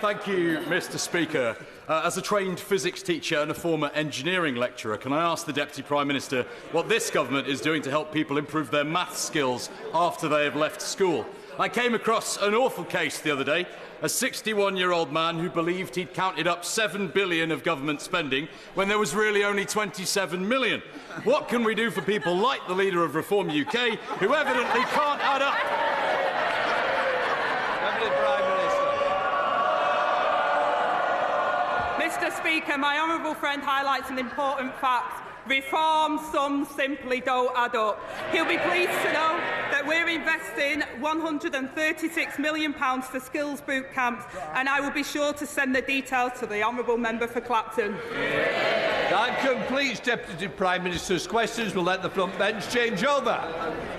Thank you, Mr Speaker. As a trained physics teacher and a former engineering lecturer, can I ask the Deputy Prime Minister what this government is doing to help people improve their maths skills after they have left school? I came across an awful case the other day. A 61-year-old man who believed he'd counted up $7 billion of government spending when there was really only $27 million. What can we do for people like the leader of Reform UK, who evidently can't add up? Mr Speaker, my honourable friend highlights an important fact. Reform sums simply don't add up. He'll be pleased to know that we're investing £136 million for skills boot camps, and I will be sure to send the details to the honourable member for Clapton. That completes Deputy Prime Minister's questions. We'll let the front bench change over.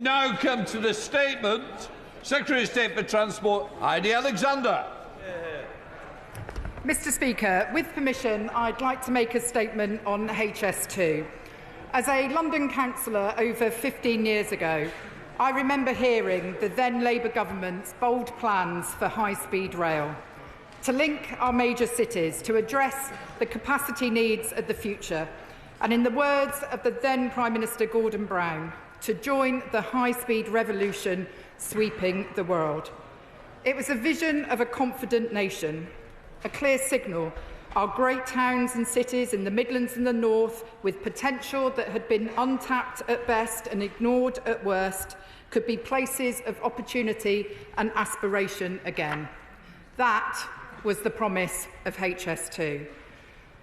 Now come to the statement. Secretary of State for Transport, Heidi Alexander. Mr Speaker, with permission, I'd like to make a statement on HS2. As a London councillor over 15 years ago, I remember hearing the then Labour government's bold plans for high-speed rail to link our major cities to address the capacity needs of the future, and in the words of the then Prime Minister Gordon Brown, to join the high-speed revolution sweeping the world. It was a vision of a confident nation, a clear signal our great towns and cities in the Midlands and the North, with potential that had been untapped at best and ignored at worst, could be places of opportunity and aspiration again. That was the promise of HS2.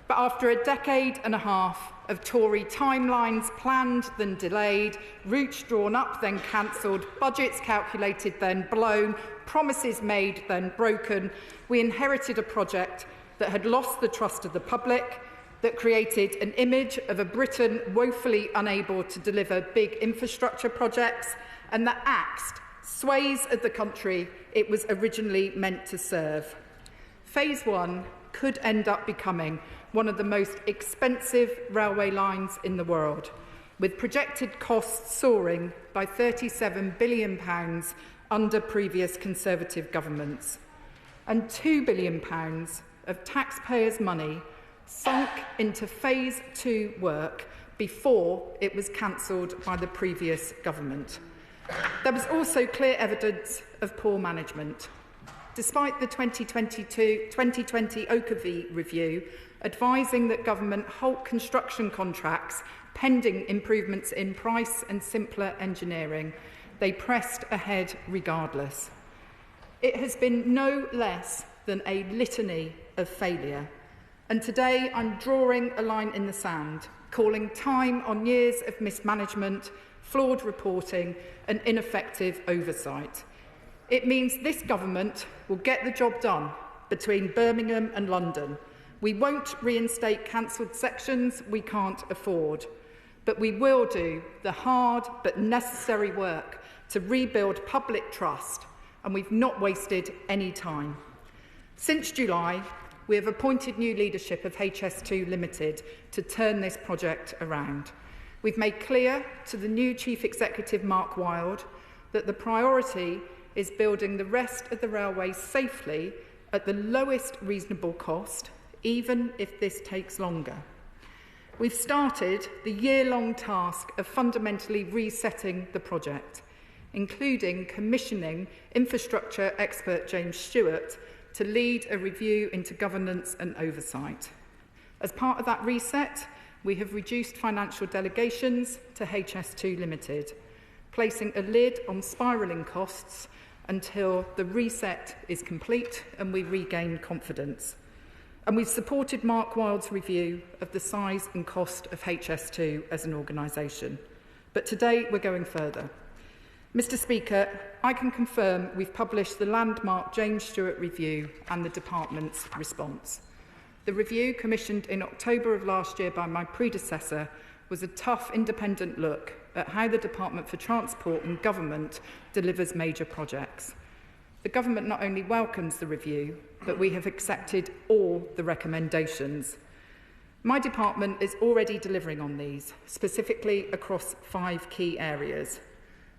But after a decade and a half of Tory timelines planned then delayed, routes drawn up then cancelled, budgets calculated then blown, promises made then broken, we inherited a project that had lost the trust of the public, that created an image of a Britain woefully unable to deliver big infrastructure projects, and that axed swathes of the country it was originally meant to serve. Phase 1 could end up becoming one of the most expensive railway lines in the world, with projected costs soaring by £37 billion under previous Conservative governments, and £2 billion of taxpayers' money sunk into Phase 2 work before it was cancelled by the previous government. There was also clear evidence of poor management. Despite the 2020 Okavi review advising that government halt construction contracts pending improvements in price and simpler engineering, they pressed ahead regardless. It has been no less than a litany of failure, and today I'm drawing a line in the sand, calling time on years of mismanagement, flawed reporting and ineffective oversight. It means this government will get the job done between Birmingham and London. We won't reinstate cancelled sections we can't afford, but we will do the hard but necessary work to rebuild public trust, and we've not wasted any time. Since July, we have appointed new leadership of HS2 Limited to turn this project around. We've made clear to the new Chief Executive, Mark Wilde, that the priority is building the rest of the railway safely at the lowest reasonable cost, even if this takes longer. We've started the year-long task of fundamentally resetting the project, including commissioning infrastructure expert James Stewart to lead a review into governance and oversight. As part of that reset, we have reduced financial delegations to HS2 Limited, placing a lid on spiralling costs until the reset is complete and we regain confidence. And we've supported Mark Wild's review of the size and cost of HS2 as an organisation. But today we're going further. Mr Speaker, I can confirm we've published the landmark James Stewart review and the Department's response. The review, commissioned in October of last year by my predecessor, was a tough, independent look at how the Department for Transport and Government delivers major projects. The Government not only welcomes the review, but we have accepted all the recommendations. My department is already delivering on these, specifically across 5 key areas.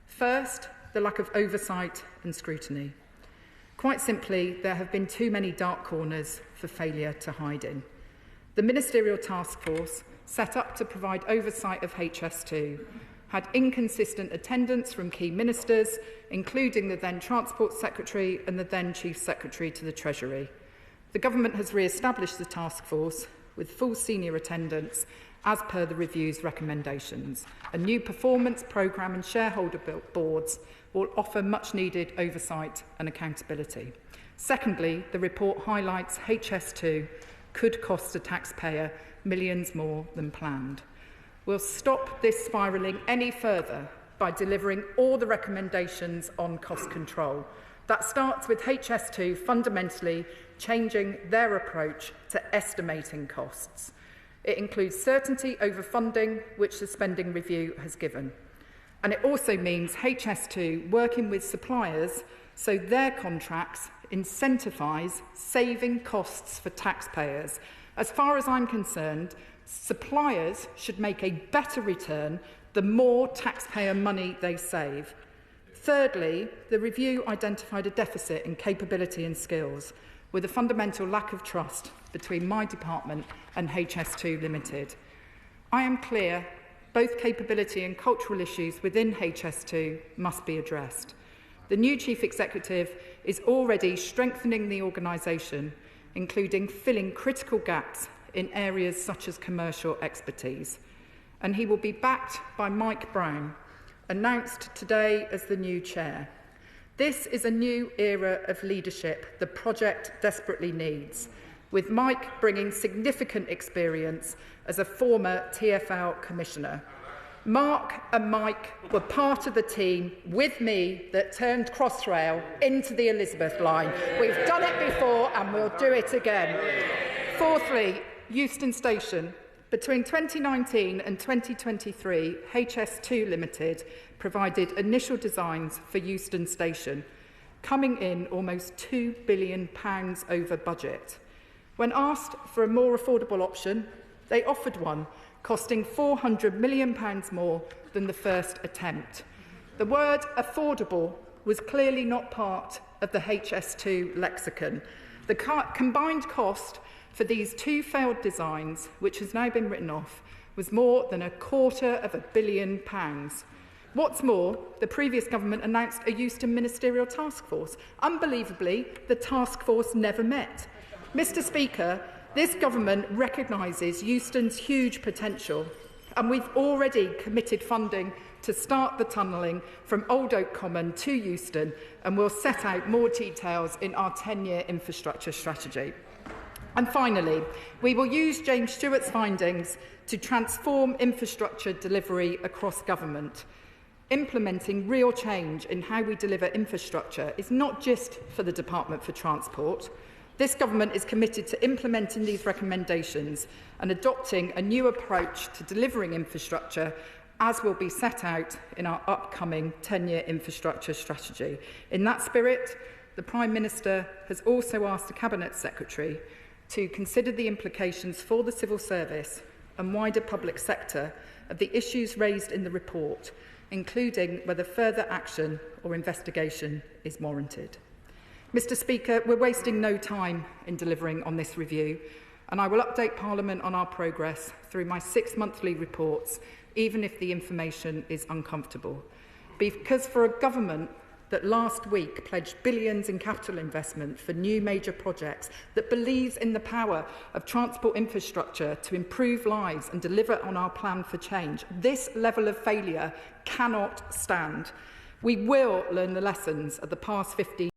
First, the lack of oversight and scrutiny. Quite simply, there have been too many dark corners for failure to hide in. The Ministerial Task Force, set up to provide oversight of HS2, had inconsistent attendance from key ministers, including the then Transport Secretary and the then Chief Secretary to the Treasury. The Government has re-established the task force with full senior attendance as per the review's recommendations. A new performance programme and shareholder boards will offer much-needed oversight and accountability. Secondly, the report highlights HS2 could cost the taxpayer millions more than planned. We'll stop this spiralling any further by delivering all the recommendations on cost control. That starts with HS2 fundamentally changing their approach to estimating costs. It includes certainty over funding, which the spending review has given. And it also means HS2 working with suppliers so their contracts incentivise saving costs for taxpayers. As far as I'm concerned, suppliers should make a better return the more taxpayer money they save. Thirdly, the review identified a deficit in capability and skills, with a fundamental lack of trust between my department and HS2 Limited. I am clear both capability and cultural issues within HS2 must be addressed. The new Chief Executive is already strengthening the organisation, including filling critical gaps in areas such as commercial expertise. And he will be backed by Mike Brown, announced today as the new chair. This is a new era of leadership the project desperately needs, with Mike bringing significant experience as a former TfL commissioner. Mark and Mike were part of the team with me that turned Crossrail into the Elizabeth line. We've done it before and we'll do it again. Fourthly, Euston Station. Between 2019 and 2023, HS2 Limited provided initial designs for Euston Station, coming in almost £2 billion over budget. When asked for a more affordable option, they offered one, costing £400 million more than the first attempt. The word affordable was clearly not part of the HS2 lexicon. The combined cost for these 2 failed designs, which has now been written off, was more than £250 million. What's more, the previous government announced a Euston Ministerial Task Force. Unbelievably, the task force never met. Mr Speaker, this government recognises Euston's huge potential, and we've already committed funding to start the tunnelling from Old Oak Common to Euston, and we'll set out more details in our 10-year infrastructure strategy. And finally, we will use James Stewart's findings to transform infrastructure delivery across government. Implementing real change in how we deliver infrastructure is not just for the Department for Transport. This government is committed to implementing these recommendations and adopting a new approach to delivering infrastructure, as will be set out in our upcoming 10-year infrastructure strategy. In that spirit, the Prime Minister has also asked the Cabinet Secretary to consider the implications for the civil service and wider public sector of the issues raised in the report, including whether further action or investigation is warranted. Mr Speaker, we're wasting no time in delivering on this review, and I will update Parliament on our progress through my 6 monthly reports, even if the information is uncomfortable. Because for a government that last week pledged billions in capital investment for new major projects, that believes in the power of transport infrastructure to improve lives and deliver on our plan for change, this level of failure cannot stand. We will learn the lessons of the past 15